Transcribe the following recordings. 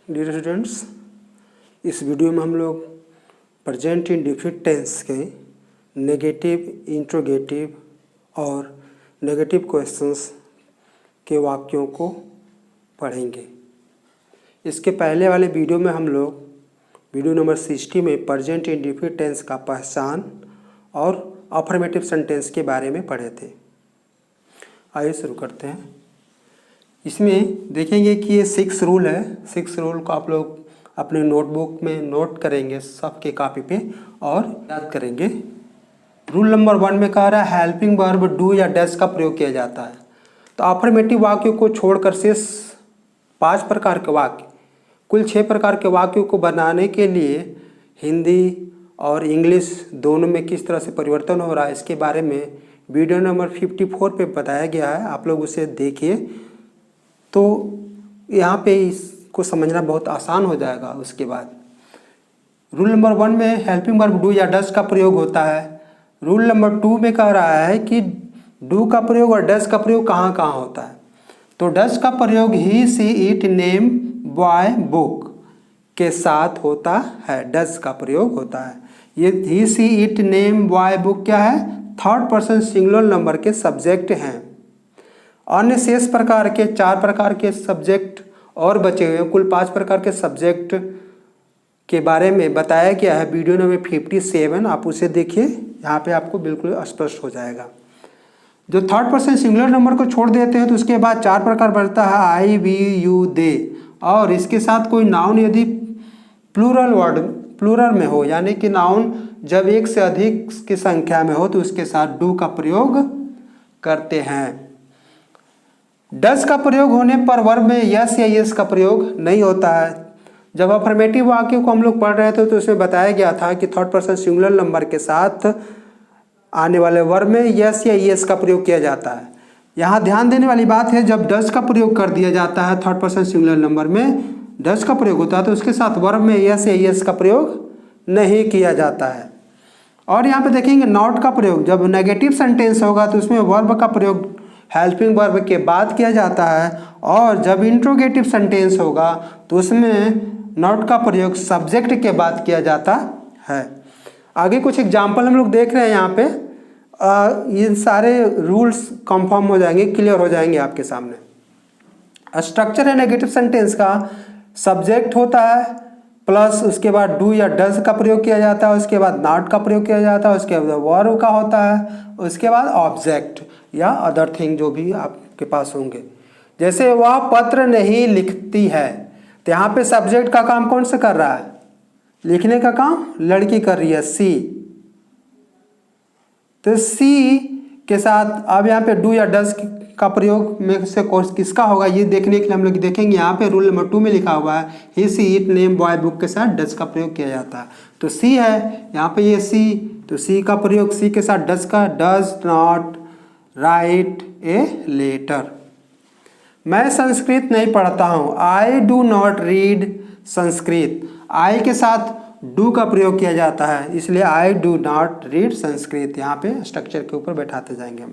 Dear students, इस video में हम लोग प्रेजेंट इंडेफिनिट टेंस के नेगेटिव, इंट्रोगेटिव और नेगेटिव क्वेश्चंस के वाक्यों को पढ़ेंगे। इसके पहले वाले वीडियो में हम लोग वीडियो नंबर 60 में प्रेजेंट इंडेफिनिट टेंस का पहचान और अफर्मेटिव सेंटेंस के बारे में पढ़े थे। आइए शुरू करते हैं। इसमें देखेंगे कि ये 6 रूल है। 6 रूल को आप लोग अपने नोटबुक में नोट करेंगे, सबके कॉपी पे, और याद करेंगे। रूल नंबर 1 में कह रहा है हेल्पिंग वर्ब डू या डज का प्रयोग किया जाता है। तो अफर्मेटिव वाक्यों को छोड़कर शेष 5 प्रकार के वाक्य, कुल 6 प्रकार के वाक्यों को बनाने के लिए हिंदी और इंग्लिश दोनों में किस तरह से परिवर्तन हो रहा है, इसके बारे में वीडियो नंबर 54 पे बताया गया है। आप लोग उसे देखिए तो यहाँ पे इसको समझना बहुत आसान हो जाएगा। उसके बाद रूल नंबर 1 में हेल्पिंग वर्ब डू या डज का प्रयोग होता है। रूल नंबर 2 में कह रहा है कि डू का प्रयोग और डज का प्रयोग कहाँ कहाँ होता है। तो डज का प्रयोग ही, सी, इट, नेम, बॉय, बुक के साथ होता है। डज का प्रयोग होता है। ये ही, सी, इट, नेम, बॉय, बुक क्या है? थर्ड पर्सन सिंगुलर नंबर के सब्जेक्ट हैं। अन्य शेष प्रकार के 4 प्रकार के सब्जेक्ट और बचे हुए कुल 5 प्रकार के सब्जेक्ट के बारे में बताया गया है वीडियो नंबर 57। आप उसे देखिए, यहाँ पे आपको बिल्कुल स्पष्ट हो जाएगा। जो थर्ड पर्सन सिंगुलर नंबर को छोड़ देते हैं तो उसके बाद 4 प्रकार बढ़ता है, आई, वी, यू, दे, और इसके साथ कोई नाउन यदि प्लूरल में हो, यानी कि नाउन जब एक से अधिक की संख्या में हो तो उसके साथ डू का प्रयोग करते हैं। डज का प्रयोग होने पर वर्ब में यस या यस का प्रयोग नहीं होता है। जब अफर्मेटिव वाक्य को हम लोग पढ़ रहे थे तो उसमें बताया गया था कि थर्ड पर्सन सिंगुलर नंबर के साथ आने वाले वर्ब में यस या यस का प्रयोग किया जाता है। यहाँ ध्यान देने वाली बात है, जब डज का प्रयोग कर दिया जाता है थर्ड पर्सन सिंगुलर नंबर में डज का प्रयोग होता है तो उसके साथ वर्ब में यस या यस का प्रयोग नहीं किया जाता है। और यहाँ पे देखेंगे नॉट का प्रयोग, जब नेगेटिव सेंटेंस होगा तो उसमें वर्ब का प्रयोग हेल्पिंग वर्ब के बाद किया जाता है, और जब इंट्रोगेटिव सेंटेंस होगा तो उसमें नॉट का प्रयोग सब्जेक्ट के बाद किया जाता है। आगे कुछ एग्जाम्पल हम लोग देख रहे हैं। यहाँ पे ये सारे रूल्स कंफर्म हो जाएंगे, क्लियर हो जाएंगे आपके सामने। स्ट्रक्चर है नेगेटिव सेंटेंस का, सब्जेक्ट होता है प्लस उसके बाद डू या डज का प्रयोग किया जाता है, उसके बाद नॉट का प्रयोग किया जाता है, उसके बाद वर्ब का होता है, उसके बाद ऑब्जेक्ट या अदर थिंग जो भी आपके पास होंगे। जैसे वह पत्र नहीं लिखती है, तो यहाँ पे सब्जेक्ट का काम कौन सा कर रहा है? लिखने का काम लड़की कर रही है, सी। तो सी के साथ अब यहाँ पे डू या डज का प्रयोग में से कोर्स किसका होगा ये देखने के लिए हम लोग देखेंगे। यहाँ पे रूल नंबर 2 में लिखा हुआ है ही, सी, इट, नेम, बॉय, बुक के साथ डज का प्रयोग किया जाता है। तो सी है यहाँ पे, ये सी, तो सी का प्रयोग सी के साथ डज का, does not write a letter. मैं संस्कृत नहीं पढ़ता हूँ, I do not read Sanskrit. I के साथ डू का प्रयोग किया जाता है, इसलिए I do not read Sanskrit. यहाँ पे स्ट्रक्चर के ऊपर बैठाते जाएंगे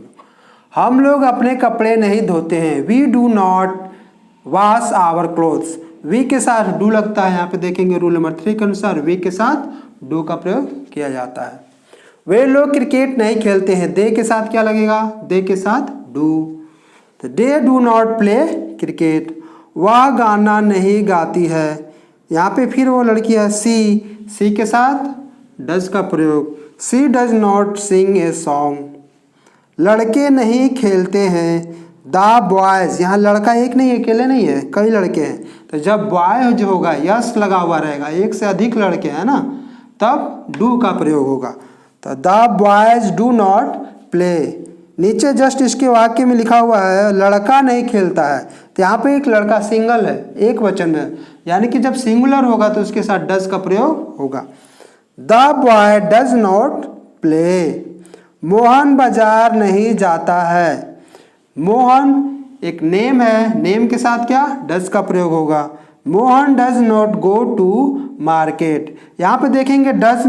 हम लोग अपने कपड़े नहीं धोते हैं, we do not wash our clothes. We के साथ डू लगता है, यहाँ पे देखेंगे रूल नंबर 3 के अनुसार वी के साथ डू का प्रयोग किया जाता है। वे लोग क्रिकेट नहीं खेलते हैं, दे के साथ क्या लगेगा? दे के साथ डू। तो they do not play cricket. वह गाना नहीं गाती है, यहाँ पे फिर वो लड़की है सी, सी के साथ डज का प्रयोग, she does not sing a song. लड़के नहीं खेलते हैं, द बॉयज। यहाँ लड़का एक नहीं, अकेले नहीं है, कई लड़के हैं। तो जब बॉय जो होगा यस लगा हुआ रहेगा, एक से अधिक लड़के हैं ना, तब डू का प्रयोग होगा। तो the boys do not play. नीचे जस्ट इसके वाक्य में लिखा हुआ है लड़का नहीं खेलता है, तो यहाँ पे एक लड़का सिंगल है, एक वचन में, यानी कि जब सिंगुलर होगा तो उसके साथ डज का प्रयोग होगा। The boy does not play. Mohan बाजार नहीं जाता है। मोहन एक नेम है, नेम के साथ क्या? डज का प्रयोग होगा। Mohan does not go to market. यहाँ पे देखेंगे डज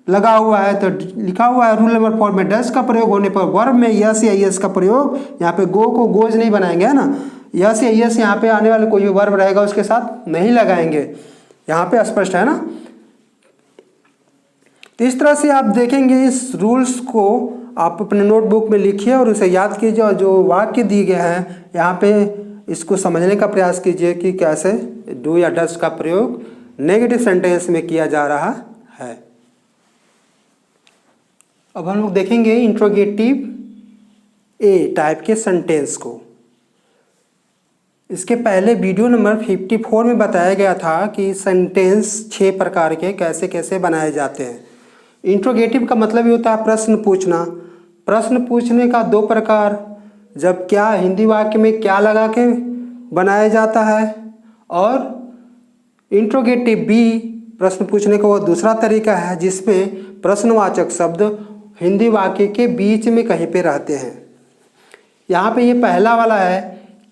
लगा हुआ है तो लिखा हुआ है रूल नंबर 4 में डज का प्रयोग होने पर वर्ब में यस या यस का प्रयोग, यहाँ पे गो को गोज नहीं बनाएंगे, है ना, यस या यस यहाँ पे आने वाले कोई भी वर्ब रहेगा उसके साथ नहीं लगाएंगे, यहाँ पे स्पष्ट है ना। तो इस तरह से आप देखेंगे, इस रूल्स को आप अपने नोटबुक में लिखिए और उसे याद कीजिए, और जो वाक्य दिए गए हैं यहाँ पे इसको समझने का प्रयास कीजिए कि कैसे डू या डज का प्रयोग नेगेटिव सेंटेंस में किया जा रहा है। अब हम लोग देखेंगे इंट्रोगेटिव ए टाइप के सेंटेंस को। इसके पहले वीडियो नंबर 54 में बताया गया था कि सेंटेंस 6 प्रकार के कैसे कैसे बनाए जाते हैं। इंट्रोगेटिव का मतलब ये होता है प्रश्न पूछना। प्रश्न पूछने का 2 प्रकार, जब क्या हिंदी वाक्य में क्या लगा के बनाया जाता है, और इंट्रोगेटिव बी प्रश्न पूछने का वो दूसरा तरीका है जिसमें प्रश्नवाचक शब्द हिंदी वाक्य के बीच में कहीं पे रहते हैं। यहाँ पे ये पहला वाला है,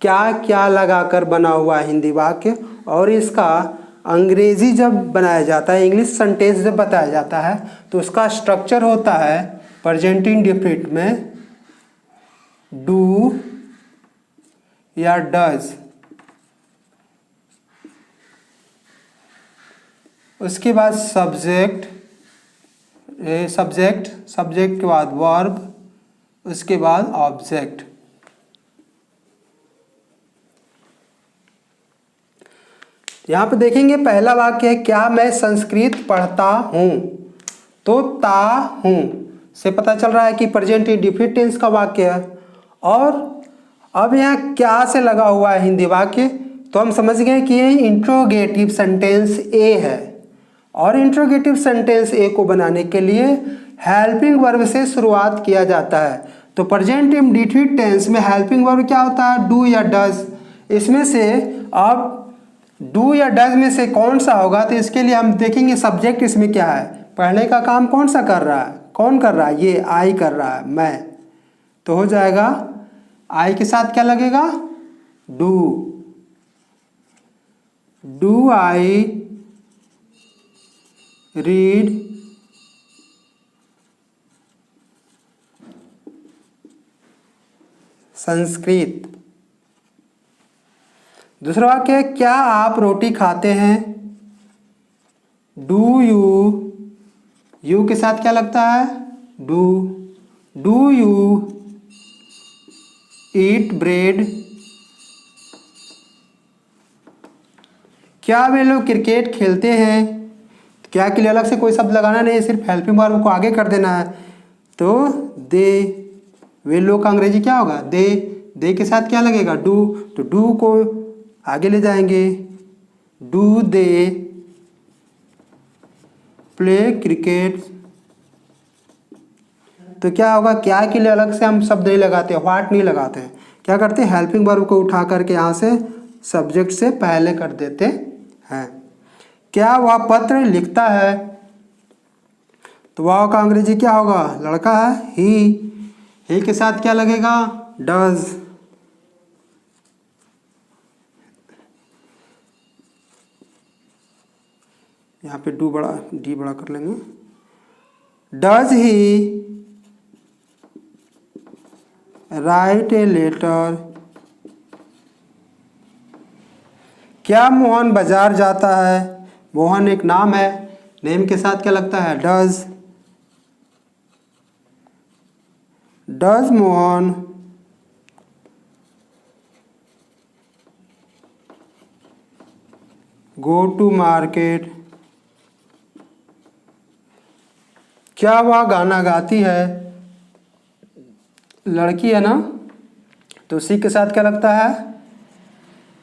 क्या क्या लगाकर बना हुआ हिंदी वाक्य, और इसका अंग्रेजी जब बनाया जाता है, इंग्लिश सेंटेंस जब बताया जाता है तो उसका स्ट्रक्चर होता है प्रेजेंट इंडेफिनिट में डू या डज, उसके बाद सब्जेक्ट के बाद वर्ब, उसके बाद ऑब्जेक्ट। यहाँ पे देखेंगे पहला वाक्य है, क्या मैं संस्कृत पढ़ता हूँ, तो ता हूँ से पता चल रहा है कि प्रेजेंट इंडेफिनिट टेंस का वाक्य है। और अब यहाँ क्या से लगा हुआ है हिंदी वाक्य, तो हम समझ गए कि ये इंट्रोगेटिव सेंटेंस ए है, और इंट्रोगेटिव सेंटेंस ए को बनाने के लिए हेल्पिंग वर्ब से शुरुआत किया जाता है। तो प्रेजेंट इंडेफिनिट टेंस में हेल्पिंग वर्ब क्या होता है, डू या डज। इसमें से अब डू या डज में से कौन सा होगा, तो इसके लिए हम देखेंगे सब्जेक्ट इसमें क्या है, पढ़ने का काम कौन सा कर रहा है, कौन कर रहा है, ये आई कर रहा है, मैं। तो हो जाएगा आई के साथ क्या लगेगा, डू आई रीड संस्कृत। दूसरा वाक्य है, क्या आप रोटी खाते हैं, डू यू के साथ क्या लगता है, डू यू ईट ब्रेड। क्या वे लोग क्रिकेट खेलते हैं, क्या के लिए अलग से कोई शब्द लगाना नहीं है, सिर्फ हेल्पिंग वर्ब को आगे कर देना है। तो दे, वे लोग का अंग्रेजी क्या होगा, दे के साथ क्या लगेगा, डू, तो डू को आगे ले जाएंगे, डू दे प्ले क्रिकेट। तो क्या होगा, क्या के लिए अलग से हम शब्द नहीं लगाते, व्हाट नहीं लगाते हैं, क्या करते हैं, हेल्पिंग वर्ब को उठा करके यहाँ से सब्जेक्ट से पहले कर देते हैं। क्या वह पत्र लिखता है, तो वह का अंग्रेजी क्या होगा, लड़का है, ही के साथ क्या लगेगा, डज। यहाँ पे डी बड़ा कर लेंगे, does he write a letter. क्या मोहन बाजार जाता है, मोहन एक नाम है, नेम के साथ क्या लगता है, does Mohan go to market. क्या वह गाना गाती है, लड़की है ना, तो सी के साथ क्या लगता है,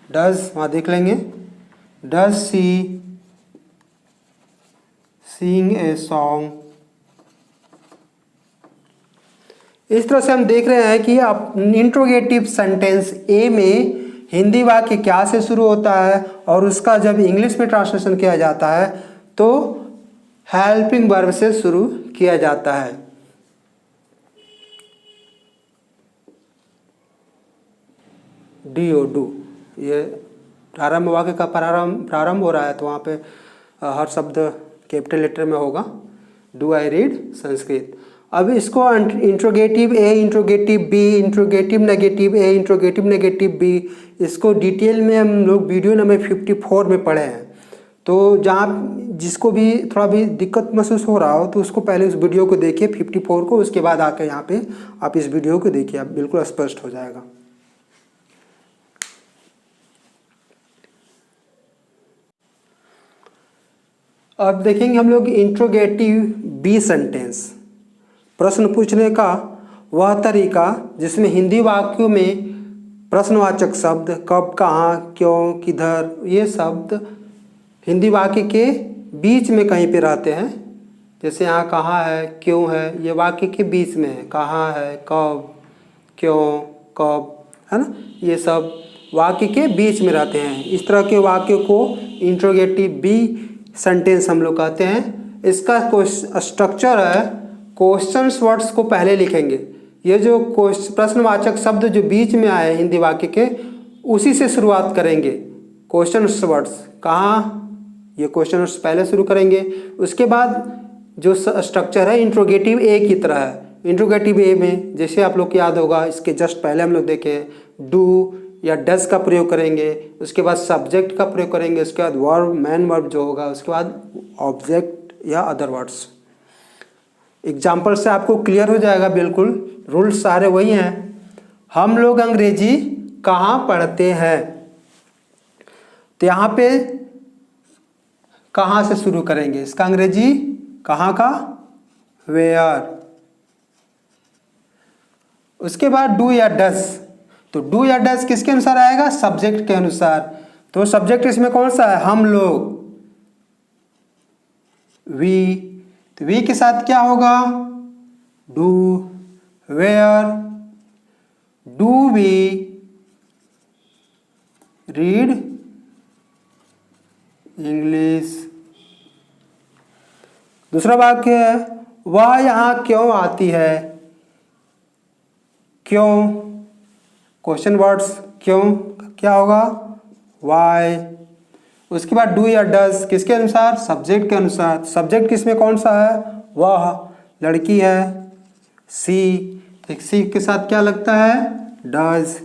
डज। वहाँ देख लेंगे, does she Singh a song. इस तरह से हम देख रहे हैं कि आप इंट्रोगेटिव सेंटेंस ए में हिंदी वाक्य क्या से शुरू होता है, और उसका जब इंग्लिश में ट्रांसलेशन किया जाता है तो हेल्पिंग वर्ब से शुरू किया जाता है। डू, ये प्रारंभ वाक्य का प्रारंभ हो रहा है, तो वहाँ पे हर शब्द कैपिटल लेटर में होगा, डू आई रीड संस्कृत। अब इसको इंट्रोगेटिव ए, इंट्रोगेटिव बी, इंट्रोगेटिव नेगेटिव ए, इंट्रोगेटिव नेगेटिव बी, इसको डिटेल में हम लोग वीडियो नंबर 54 में पढ़े हैं। तो जहाँ जिसको भी थोड़ा भी दिक्कत महसूस हो रहा हो तो उसको पहले उस वीडियो को देखिए 54 को, उसके बाद आकर यहाँ पे आप इस वीडियो को देखिए, आप बिल्कुल स्पष्ट हो जाएगा। अब देखेंगे हम लोग इंट्रोगेटिव बी सेंटेंस। प्रश्न पूछने का वह तरीका जिसमें हिंदी वाक्यों में प्रश्नवाचक शब्द कब, कहाँ, क्यों, किधर, ये शब्द हिंदी वाक्य के बीच में कहीं पे रहते हैं। जैसे यहाँ कहाँ है, क्यों है, ये वाक्य के बीच में है। कहाँ है, कब, क्यों, कब, है ना, ये सब वाक्य के बीच में रहते हैं। इस तरह के वाक्य को इंट्रोगेटिव बी सेंटेंस हम लोग कहते हैं। इसका स्ट्रक्चर है, क्वेश्चंस वर्ड्स को पहले लिखेंगे। ये जो प्रश्नवाचक शब्द जो बीच में आए हिंदी वाक्य के, उसी से शुरुआत करेंगे। क्वेश्चंस वर्ड्स कहाँ, ये क्वेश्चन वर्ड्स पहले शुरू करेंगे। उसके बाद जो स्ट्रक्चर है इंट्रोगेटिव ए की तरह है। इंट्रोगेटिव ए में जैसे आप लोग को याद होगा, इसके जस्ट पहले हम लोग देखे डू या डज का प्रयोग करेंगे, उसके बाद सब्जेक्ट का प्रयोग करेंगे, उसके बाद वर्ब, मेन वर्ब जो होगा, उसके बाद ऑब्जेक्ट या अदर वर्ड्स। एग्जाम्पल से आपको क्लियर हो जाएगा। बिल्कुल रूल्स सारे वही हैं। हम लोग अंग्रेजी कहाँ पढ़ते हैं, तो यहाँ पे कहाँ से शुरू करेंगे, इसका अंग्रेजी कहाँ का, वेयर। उसके बाद डू या डज, तो डू या डज किसके अनुसार आएगा, सब्जेक्ट के अनुसार। तो सब्जेक्ट इसमें कौन सा है, हम लोग, वी। तो वी के साथ क्या होगा, do, where, do we read English. दूसरा वाक्य है, वह यहाँ क्यों आती है, क्यों, क्वेश्चन वर्ड्स, क्यों क्या होगा, वाई। उसके बाद डू या डज किसके अनुसार, सब्जेक्ट के अनुसार। सब्जेक्ट किसमें कौन सा है, वह लड़की है, सी। तो सी के साथ क्या लगता है, डज।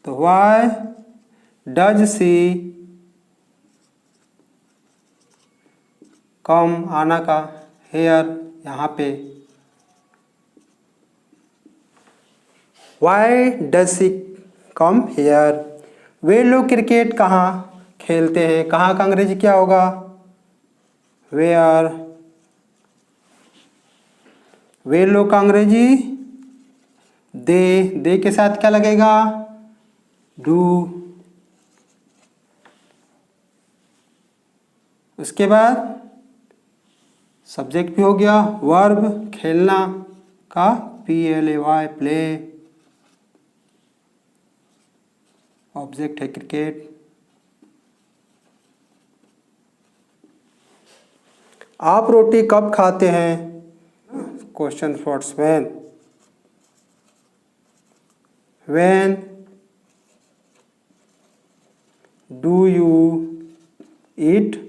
तो वाई डज सी कम, आना का, हेयर यहाँ पे, why does she come here. वे लोग क्रिकेट कहाँ खेलते हैं, कहाँ का अंग्रेजी क्या होगा, वेयर। वे लोग का अंग्रेजी दे के साथ क्या लगेगा, डू। उसके बाद सब्जेक्ट भी हो गया, वर्ब खेलना का, PLAY प्ले, ऑब्जेक्ट है क्रिकेट। आप रोटी कब खाते हैं, question words, when do you eat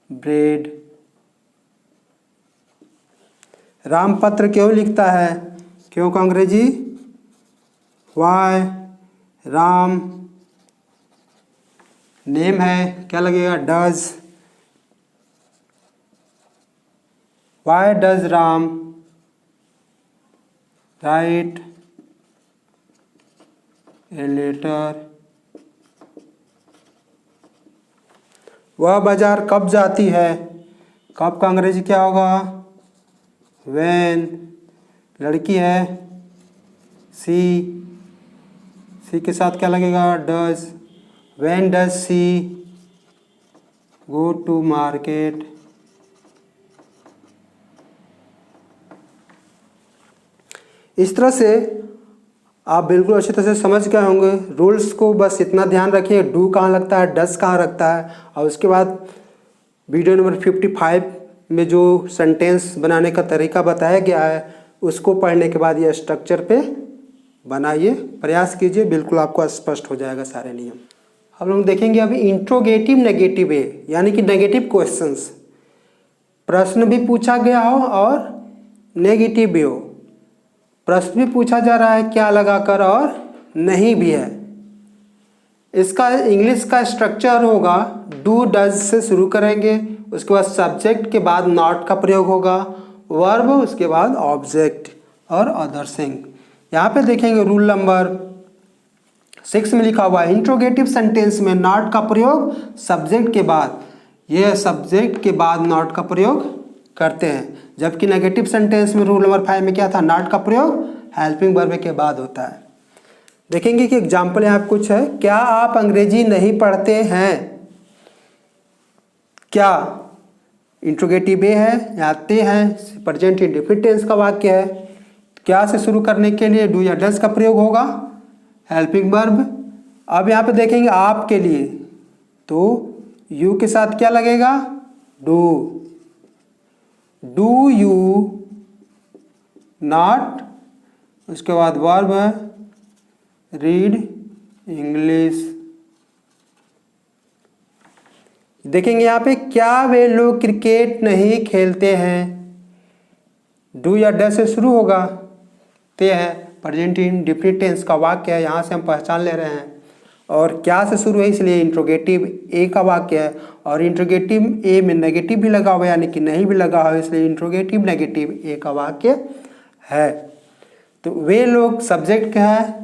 bread. Ram पत्र क्यों लिखता है, क्यों का अंग्रेजी, वाई। राम नेम है, क्या लगेगा, does. Why does Ram write a letter. वह बाजार कब जाती है, कब का अंग्रेजी क्या होगा, व्हेन। लड़की है, सी के साथ क्या लगेगा, does. When does she go to market. इस तरह से आप बिल्कुल अच्छी तरह से समझ गए होंगे। रूल्स को बस इतना ध्यान रखिए, डू कहाँ लगता है, डज कहाँ लगता है। और उसके बाद वीडियो नंबर 55 में जो सेंटेंस बनाने का तरीका बताया गया है, उसको पढ़ने के बाद ये स्ट्रक्चर पे बनाइए, प्रयास कीजिए, बिल्कुल आपको स्पष्ट हो जाएगा सारे नियम। हम लोग देखेंगे अभी इंट्रोगेटिव नेगेटिव ए, यानी कि नेगेटिव क्वेश्चंस। प्रश्न भी पूछा गया हो और नेगेटिव भी हो। प्रश्न भी पूछा जा रहा है क्या लगाकर और नहीं भी है। इसका इंग्लिश का स्ट्रक्चर होगा डू डज से शुरू करेंगे, उसके बाद सब्जेक्ट के बाद नॉट का प्रयोग होगा, वर्ब उसके बाद ऑब्जेक्ट और अदर थिंग। यहाँ पे देखेंगे रूल नंबर 6 में लिखा हुआ है इंट्रोगेटिव सेंटेंस में नॉट का प्रयोग सब्जेक्ट के बाद, यह सब्जेक्ट के बाद नॉट का प्रयोग करते हैं, जबकि नेगेटिव सेंटेंस में रूल नंबर 5 में क्या था, नॉट का प्रयोग हेल्पिंग वर्ब के बाद होता है। देखेंगे कि एग्जाम्पल यहाँ कुछ है। क्या आप अंग्रेजी नहीं पढ़ते हैं? क्या इंट्रोगेटिव ए है, आते हैं, प्रेजेंट इंडेफिनिट टेंस का वाक्य है। क्या से शुरू करने के लिए डू या डज का प्रयोग होगा, हेल्पिंग वर्ब। अब यहाँ पे देखेंगे आपके लिए, तो यू के साथ क्या लगेगा, डू। डू यू नॉट, उसके बाद वर्ब है रीड इंग्लिश। देखेंगे यहाँ पे क्या वे लोग क्रिकेट नहीं खेलते हैं, डू या डज से शुरू होगा, ते है प्रेजेंट इंडेफिनिट टेंस का वाक्य है, यहाँ से हम पहचान ले रहे हैं। और क्या से शुरू है इसलिए इंट्रोगेटिव ए का वाक्य है, और इंट्रोगेटिव ए में नेगेटिव भी लगा हुआ यानी कि नहीं भी लगा हुआ, इसलिए इंट्रोगेटिव नेगेटिव ए का वाक्य है। तो वे लोग सब्जेक्ट क्या है,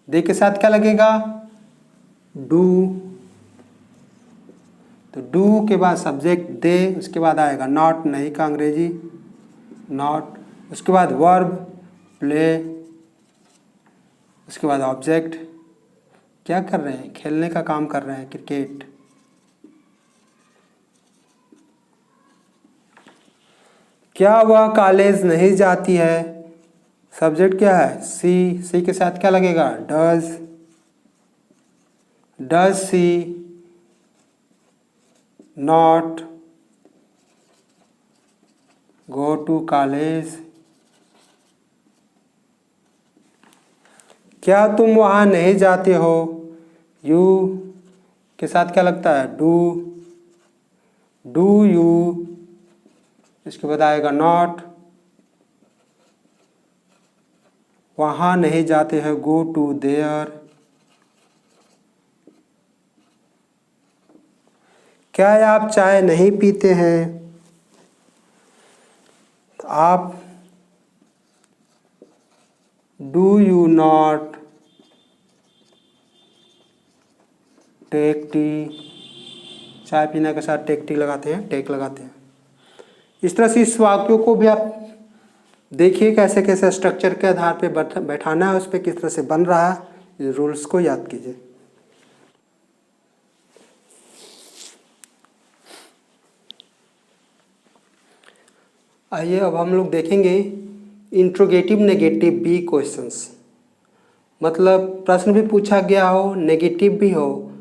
दे के साथ क्या लगेगा, डू। तो डू के बाद सब्जेक्ट दे, उसके बाद आएगा नॉट, नहीं का अंग्रेजी नॉट, उसके बाद वर्ब प्ले, उसके बाद ऑब्जेक्ट। क्या कर रहे हैं, खेलने का काम कर रहे हैं, क्रिकेट। क्या वह कॉलेज नहीं जाती है, सब्जेक्ट क्या है, सी। सी के साथ क्या लगेगा, does. Does she not go to college. क्या तुम वहाँ नहीं जाते हो, यू के साथ क्या लगता है, डू। डू यू, इसके बाद आएगा नॉट। वहाँ नहीं जाते हैं, गो टू देयर। क्या आप चाय नहीं पीते हैं, आप do you not take tea. चाय पीने के साथ टेक टी लगाते हैं, टेक लगाते हैं। इस तरह से इस वाक्यों को भी आप देखिए कैसे कैसे स्ट्रक्चर के आधार पे बैठाना है, उस पर किस तरह से बन रहा है, रूल्स को याद कीजिए। आइए अब हम लोग देखेंगे इंट्रोगेटिव नेगेटिव बी क्वेश्चंस। मतलब प्रश्न भी पूछा गया हो, नेगेटिव भी हो,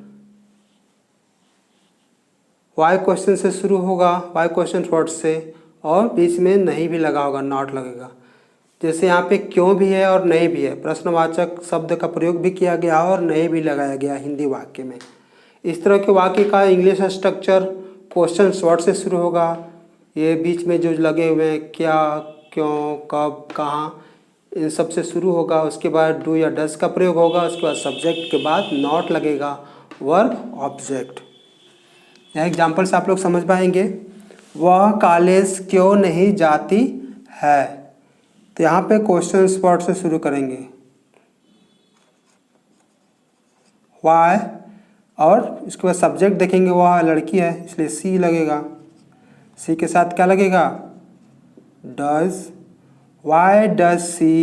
वाई क्वेश्चन से शुरू होगा, वाई क्वेश्चन वर्ड से, और बीच में नहीं भी लगा होगा, नॉट लगेगा। जैसे यहाँ पे क्यों भी है और नहीं भी है, प्रश्नवाचक शब्द का प्रयोग भी किया गया और नहीं भी लगाया गया हिंदी वाक्य में। इस तरह के वाक्य का इंग्लिश स्ट्रक्चर क्वेश्चन वर्ड से शुरू होगा। ये बीच में जो लगे हुए हैं क्या, क्यों, कब, कहाँ, इन सब से शुरू होगा। उसके बाद डू या डज का प्रयोग होगा, उसके बाद सब्जेक्ट के बाद नॉट लगेगा, वर्ब ऑब्जेक्ट। यह एग्जाम्पल से आप लोग समझ पाएंगे। वह कॉलेज क्यों नहीं जाती है, तो यहाँ पे क्वेश्चन वर्ड से शुरू करेंगे, वाई, और इसके बाद सब्जेक्ट देखेंगे, वह लड़की है इसलिए सी लगेगा। सी के साथ क्या लगेगा, does. Why does she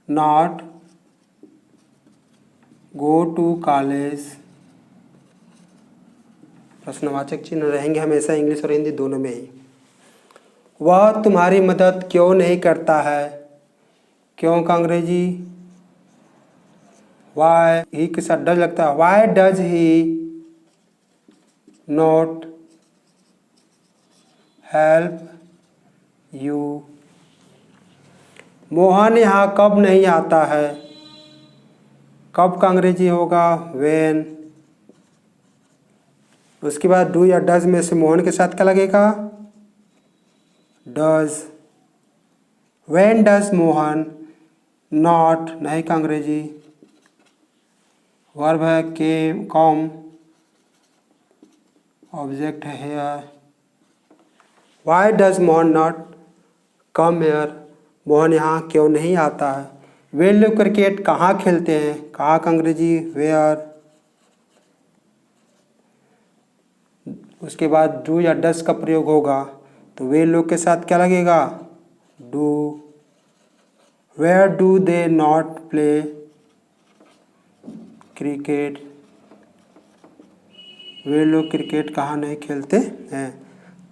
not go to college. प्रश्नवाचक चिन्ह रहेंगे हमेशा इंग्लिश और हिंदी दोनों में ही। वह तुम्हारी मदद क्यों नहीं करता है, क्यों का अंग्रेजी वाई। ही के साथ डज लगता है, Y does he not help you. Mohan यहाँ कब नहीं आता है, कब का अंग्रेजी होगा व्हेन। उसके बाद डू या डज में से मोहन के साथ क्या लगेगा? Does. When does Mohan not, नहीं का अंग्रेजी वर्ब है के कॉम, ऑब्जेक्ट है here. Why does Mohan not come here, Mohan यहाँ क्यों नहीं आता है? वे लोग क्रिकेट कहाँ खेलते हैं? कहाँ का अंग्रेजी वेयर। उसके बाद डू या डज का प्रयोग होगा तो वे लोग के साथ क्या लगेगा? Do. Where do they not play cricket, वे लोग क्रिकेट कहाँ नहीं खेलते हैं।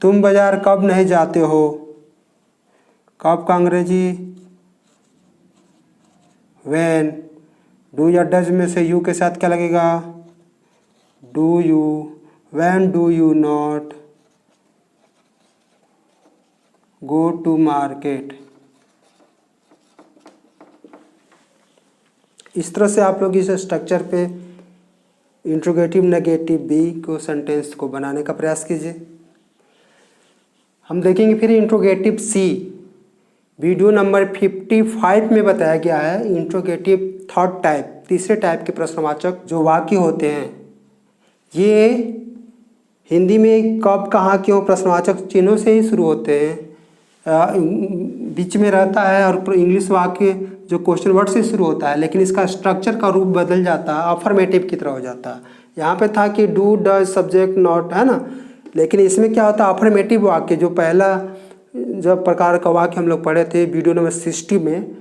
तुम बाजार कब नहीं जाते हो? कब का अंग्रेजी व्हेन। डू या डज में से यू के साथ क्या लगेगा? Do you. When do you not go to market. इस तरह से आप लोग इस स्ट्रक्चर पे इंट्रोगेटिव नेगेटिव बी को सेंटेंस को बनाने का प्रयास कीजिए। हम देखेंगे फिर इंट्रोगेटिव सी। वीडियो नंबर 55 में बताया गया है इंट्रोगेटिव थर्ड टाइप, तीसरे टाइप के प्रश्नवाचक जो वाक्य होते हैं, ये हिंदी में कब कहाँ क्यों प्रश्नवाचक चिन्हों से ही शुरू होते हैं, बीच में रहता है, और इंग्लिश वाक्य जो क्वेश्चन वर्ड से शुरू होता है, लेकिन इसका स्ट्रक्चर का रूप बदल जाता है, अफर्मेटिव की तरह हो जाता है। यहाँ पे था कि डू डज सब्जेक्ट नॉट, है ना, लेकिन इसमें क्या होता है अफर्मेटिव वाक्य, जो पहला जब प्रकार का वाक्य हम लोग पढ़े थे वीडियो नंबर 60 में,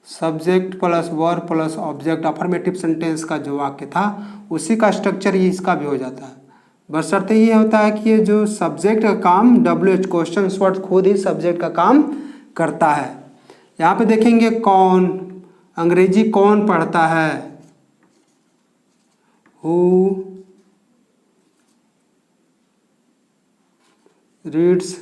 subject plus verb plus object affirmative sentence का जो वाक्य था उसी का स्ट्रक्चर ही इसका भी हो जाता है। बशर्ते ये होता है कि ये जो सब्जेक्ट का काम WH क्वेश्चन वर्ड खुद ही सब्जेक्ट का काम करता है। यहाँ पे देखेंगे कौन, अंग्रेजी कौन पढ़ता है, who reads,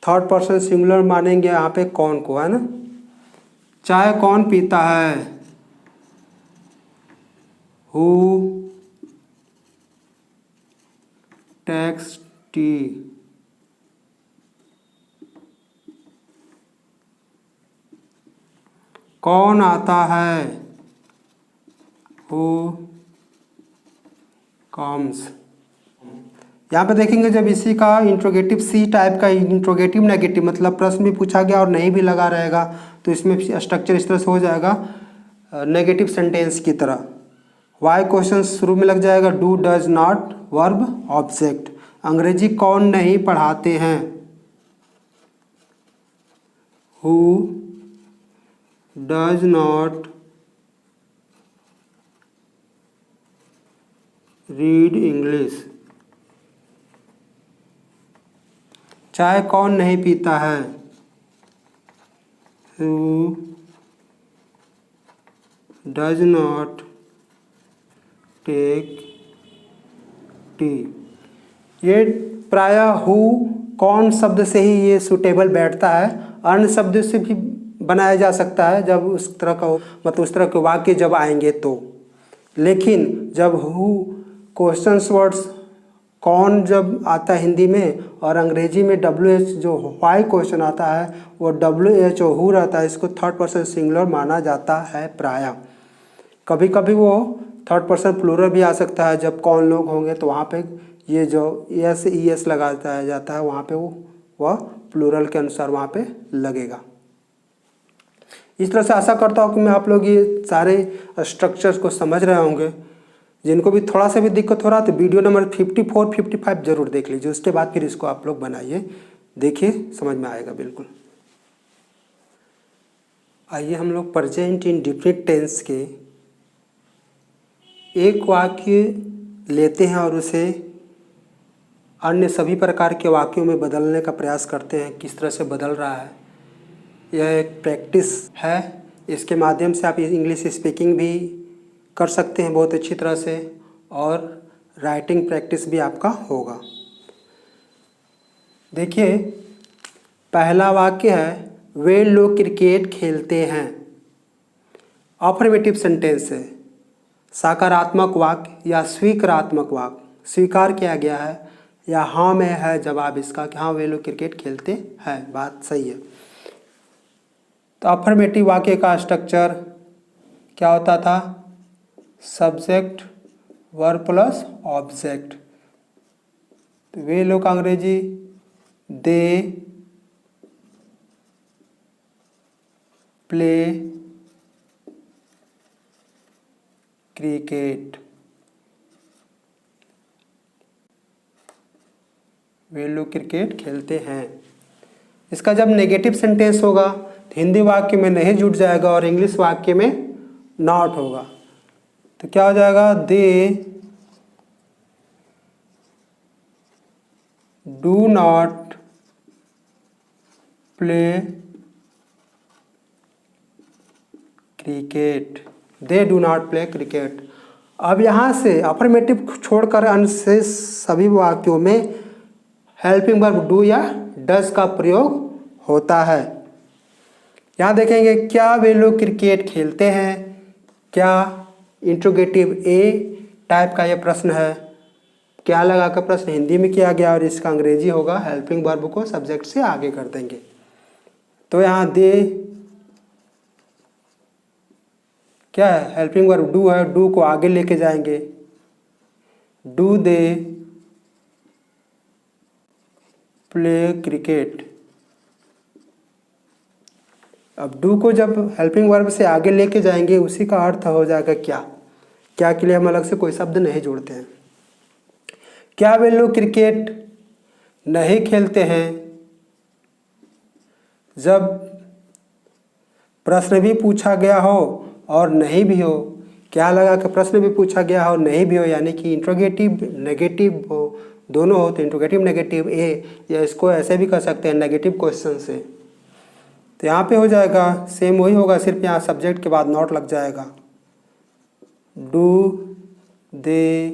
third person singular मानेंगे यहाँ पे कौन को, है ना। चाय कौन पीता है, हु टेक्स टी। कौन आता है, हु कम्स। यहाँ पे देखेंगे जब इसी का इंट्रोगेटिव सी टाइप का इंट्रोगेटिव नेगेटिव मतलब प्रश्न भी पूछा गया और नहीं भी लगा रहेगा तो इसमें स्ट्रक्चर इस तरह से हो जाएगा नेगेटिव सेंटेंस की तरह। वाई क्वेश्चन शुरू में लग जाएगा do does not verb object. अंग्रेजी कौन नहीं पढ़ाते हैं, who does not read English. चाय कौन नहीं पीता है, who does not take tea. ये प्रायः हु कौन शब्द से ही ये सुटेबल बैठता है, अन्य शब्द से भी बनाया जा सकता है जब उस तरह का मतलब उस तरह के वाक्य जब आएंगे तो। लेकिन जब हु क्वेश्चन वर्ड्स कौन जब आता है हिंदी में और अंग्रेजी में WH जो वाई क्वेश्चन आता है वो WH और हु रहता है, इसको थर्ड पर्सन सिंगुलर माना जाता है प्रायः। कभी कभी वो थर्ड पर्सन प्लूरल भी आ सकता है, जब कौन लोग होंगे तो वहाँ पे ये जो ES लगाता जाता है वहाँ पे वह प्लूरल के अनुसार वहाँ पे लगेगा। इस तरह से आशा करता हूँ कि मैं आप लोग ये सारे स्ट्रक्चर्स को समझ रहे होंगे। जिनको भी थोड़ा सा भी दिक्कत हो रहा है तो वीडियो नंबर 54 55 जरूर देख लीजिए, उसके बाद फिर इसको आप लोग बनाइए, देखिए समझ में आएगा बिल्कुल। आइए हम लोग प्रेजेंट इंडेफिनिट टेंस के एक वाक्य लेते हैं और उसे अन्य सभी प्रकार के वाक्यों में बदलने का प्रयास करते हैं, किस तरह से बदल रहा है। यह एक प्रैक्टिस है, इसके माध्यम से आप इंग्लिश स्पीकिंग भी कर सकते हैं बहुत अच्छी तरह से और राइटिंग प्रैक्टिस भी आपका होगा। देखिए पहला वाक्य है वे लोग क्रिकेट खेलते हैं। अफर्मेटिव सेंटेंस है, सकारात्मक वाक्य या स्वीकारात्मक वाक्य, स्वीकार किया गया है या हाँ में है जवाब इसका कि हाँ वे लोग क्रिकेट खेलते हैं, बात सही है। तो अफर्मेटिव वाक्य का स्ट्रक्चर क्या होता था? Subject verb plus object. तो वे लोग का अंग्रेजी दे प्ले क्रिकेट। वे लोग क्रिकेट खेलते हैं। इसका जब नेगेटिव सेंटेंस होगा तो हिंदी वाक्य में नहीं जुड़ जाएगा और इंग्लिश वाक्य में नॉट होगा। तो क्या हो जाएगा? They do not play cricket. They do not play cricket. अब यहाँ से अफर्मेटिव छोड़कर अन्य से सभी वाक्यों में हेल्पिंग वर्ब डू या डज का प्रयोग होता है। यहाँ देखेंगे क्या वे लोग क्रिकेट खेलते हैं? क्या इंट्रोगेटिव ए टाइप का यह प्रश्न है। क्या लगा कर प्रश्न हिंदी में किया गया और इसका अंग्रेजी होगा हेल्पिंग वर्ब को सब्जेक्ट से आगे कर देंगे। तो यहाँ दे क्या है? हेल्पिंग वर्ब डू है, डू को आगे लेके जाएंगे। Do they play cricket. अब डू को जब हेल्पिंग वर्ब से आगे लेके जाएंगे उसी का अर्थ हो जाएगा क्या। क्या के लिए हम अलग से कोई शब्द नहीं जोड़ते हैं। क्या वे लोग क्रिकेट नहीं खेलते हैं? जब प्रश्न भी पूछा गया हो और नहीं भी हो, क्या लगा कि प्रश्न भी पूछा गया हो नहीं भी हो, यानी कि इंट्रोगेटिव नेगेटिव हो, दोनों हो, तो इंट्रोगेटिव नेगेटिव ए, या इसको ऐसे भी कर सकते हैं नेगेटिव क्वेश्चन से। तो यहाँ पे हो जाएगा सेम वही होगा, सिर्फ यहाँ सब्जेक्ट के बाद नॉट लग जाएगा। Do they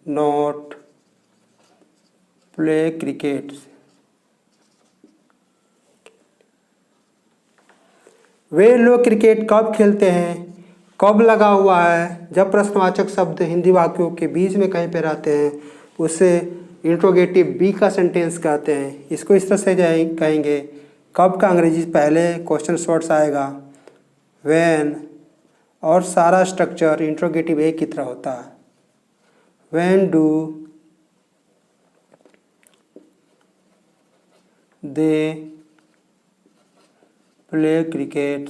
not play cricket. वे लोग क्रिकेट कब खेलते हैं? कब लगा हुआ है जब प्रश्नवाचक शब्द हिंदी वाक्यों के बीच में कहीं पे रहते हैं, उसे इंट्रोगेटिव बी का सेंटेंस कहते हैं। इसको इस तरह से कहेंगे, कब का अंग्रेजी पहले क्वेश्चन वर्ड्स आएगा व्हेन, और सारा स्ट्रक्चर इंट्रोगेटिव ए की तरह होता है। When do they play cricket.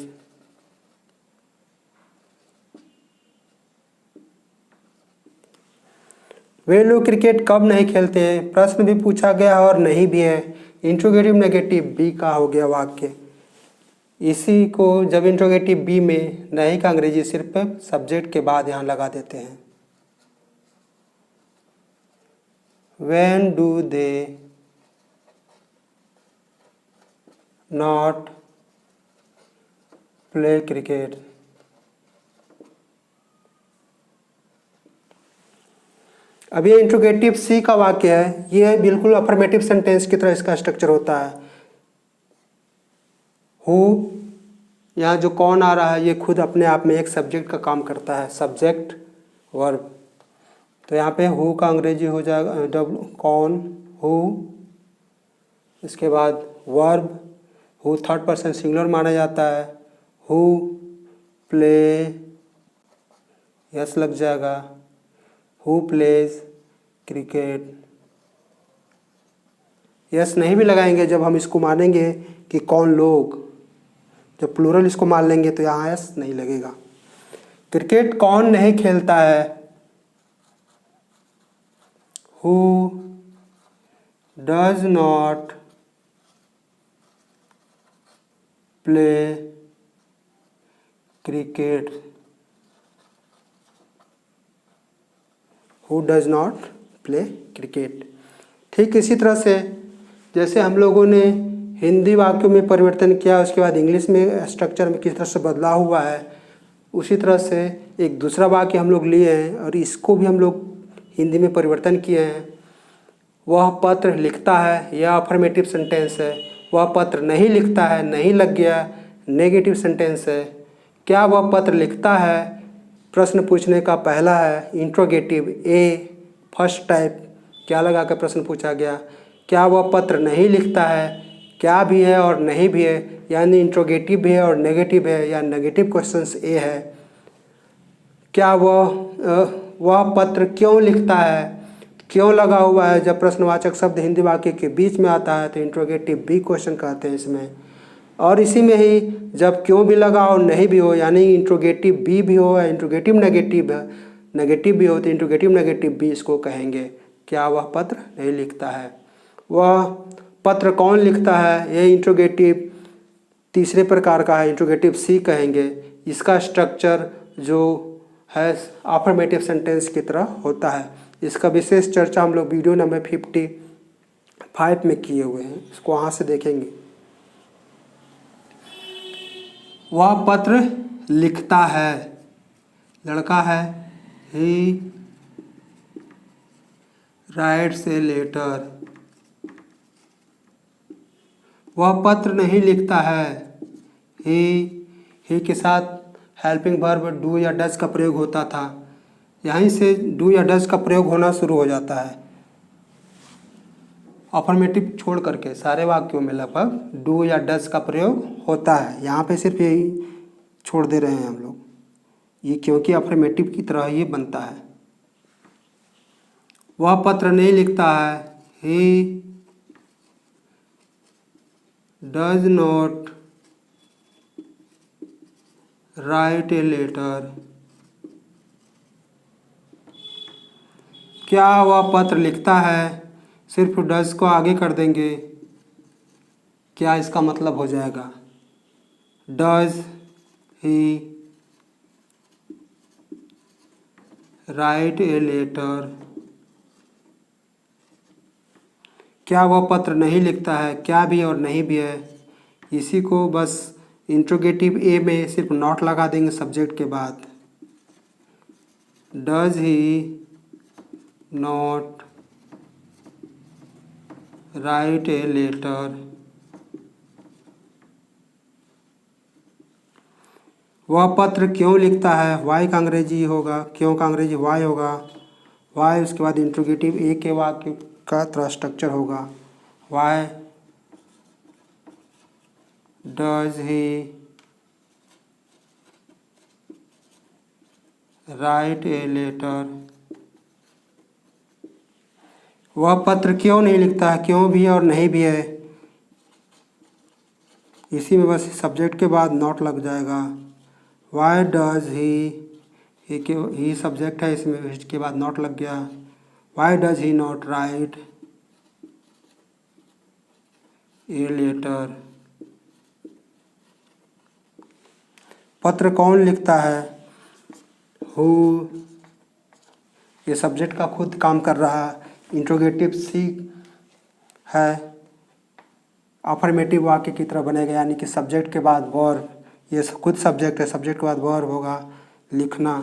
वे लोग क्रिकेट कब नहीं खेलते हैं? प्रश्न भी पूछा गया और नहीं भी है, इंट्रोगेटिव नेगेटिव बी का हो गया वाक्य। इसी को जब इंट्रोगेटिव बी में नहीं का अंग्रेजी सिर्फ सब्जेक्ट के बाद यहाँ लगा देते हैं। When do they not play cricket. अब ये इंट्रोगेटिव सी का वाक्य है, ये बिल्कुल अफर्मेटिव सेंटेंस की तरह इसका स्ट्रक्चर होता है। हु, यहाँ जो कौन आ रहा है ये खुद अपने आप में एक सब्जेक्ट का काम करता है, सब्जेक्ट वर्ब। तो यहाँ पे हु का अंग्रेजी हो जाएगा कौन, हु। इसके बाद verb, who third person singular माना जाता है। हु प्ले, यस लग जाएगा, हु प्लेज क्रिकेट। यस नहीं भी लगाएंगे जब हम इसको मानेंगे कि कौन लोग, जब प्लूरल इसको मान लेंगे तो यहाँ यस नहीं लगेगा। क्रिकेट कौन नहीं खेलता है? Who does not play cricket. Who does not play cricket. ठीक इसी तरह से जैसे हम लोगों ने हिंदी वाक्यों में परिवर्तन किया, उसके बाद इंग्लिश में स्ट्रक्चर में किस तरह से बदलाव हुआ है, उसी तरह से एक दूसरा वाक्य हम लोग लिए हैं और इसको भी हम लोग हिंदी में परिवर्तन किए हैं। वह पत्र लिखता है, यह अफर्मेटिव सेंटेंस है। वह पत्र नहीं लिखता है, नहीं लग गया, नेगेटिव सेंटेंस है। क्या वह पत्र लिखता है, प्रश्न पूछने का पहला है इंट्रोगेटिव ए, फर्स्ट टाइप, क्या लगा कर प्रश्न पूछा गया। क्या वह पत्र नहीं लिखता है, क्या भी है और नहीं भी है, यानी इंट्रोगेटिव भी है और नेगेटिव है, या नेगेटिव क्वेश्चंस ए है। क्या वह पत्र क्यों लिखता है, क्यों लगा हुआ है, जब प्रश्नवाचक शब्द हिंदी वाक्य के बीच में आता है तो इंट्रोगेटिव बी क्वेश्चन कहते हैं इसमें। और इसी में ही जब क्यों भी लगा और नहीं भी हो, यानी इंट्रोगेटिव बी भी हो या इंट्रोगेटिव नेगेटिव भी हो, तो इंट्रोगेटिव नेगेटिव बी इसको कहेंगे। क्या वह पत्र नहीं लिखता है। वह पत्र कौन लिखता है, ये इंट्रोगेटिव तीसरे प्रकार का है, इंट्रोगेटिव सी कहेंगे। इसका स्ट्रक्चर जो है अफर्मेटिव सेंटेंस की तरह होता है। इसका विशेष चर्चा हम लोग वीडियो नंबर 55 में किए हुए हैं, इसको वहाँ से देखेंगे। वह पत्र लिखता है, लड़का है, ही राइट्स ए लेटर। वह पत्र नहीं लिखता है, ही के साथ हेल्पिंग वर्ब डू या डज का प्रयोग होता था, यहीं से डू या डज का प्रयोग होना शुरू हो जाता है। अफर्मेटिव छोड़ करके सारे वाक्यों में लगभग डू या डज का प्रयोग होता है। यहाँ पे सिर्फ यही छोड़ दे रहे हैं हम लोग, ये क्योंकि अफर्मेटिव की तरह ये बनता है। वह पत्र नहीं लिखता है, he does not write a letter. क्या वह पत्र लिखता है, सिर्फ डज को आगे कर देंगे, क्या इसका मतलब हो जाएगा does he write a letter. क्या वह पत्र नहीं लिखता है, क्या भी और नहीं भी है, इसी को बस इंट्रोगेटिव ए में सिर्फ नॉट लगा देंगे सब्जेक्ट के बाद। Does he not write a letter. वह पत्र क्यों लिखता है, वाई का अंग्रेजी होगा, क्यों का अंग्रेजी वाई होगा, वाई उसके बाद इंट्रोगेटिव ए के वाक्य का तरह स्ट्रक्चर होगा। Why does he write a letter. वह पत्र क्यों नहीं लिखता है, क्यों भी और नहीं भी है, इसी में बस सब्जेक्ट के बाद नॉट लग जाएगा। वाई डज ही सब्जेक्ट है, इसमें इसके बाद नॉट लग गया। Why does he not write a letter. पत्र कौन लिखता है, हु, ये सब्जेक्ट का खुद काम कर रहा है। इंट्रोगेटिव सी है, अफर्मेटिव वाक्य की तरह बनेगा, यानी कि सब्जेक्ट के बाद वर्ब, ये खुद सब्जेक्ट है, सब्जेक्ट के बाद वर्ब होगा लिखना।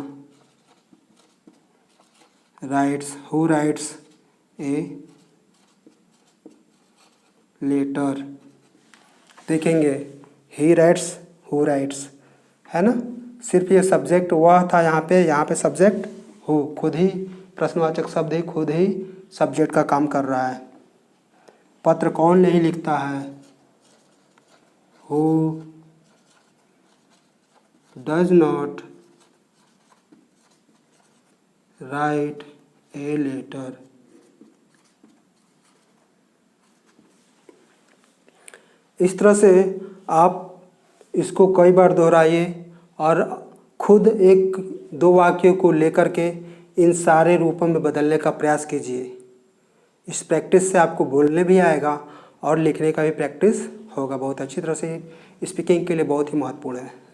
Writes, who writes a letter. देखेंगे ही राइट्स, हु राइट्स, है ना। सिर्फ ये सब्जेक्ट वह था, यहाँ पे सब्जेक्ट हु, खुद ही प्रश्नवाचक शब्द ही खुद ही सब्जेक्ट का काम कर रहा है। पत्र कौन नहीं लिखता है, who does not write a letter. इस तरह से आप इसको कई बार दोहराइए और खुद एक दो वाक्यों को लेकर के इन सारे रूपों में बदलने का प्रयास कीजिए। इस प्रैक्टिस से आपको बोलने भी आएगा और लिखने का भी प्रैक्टिस होगा। बहुत अच्छी तरह से स्पीकिंग के लिए बहुत ही महत्वपूर्ण है।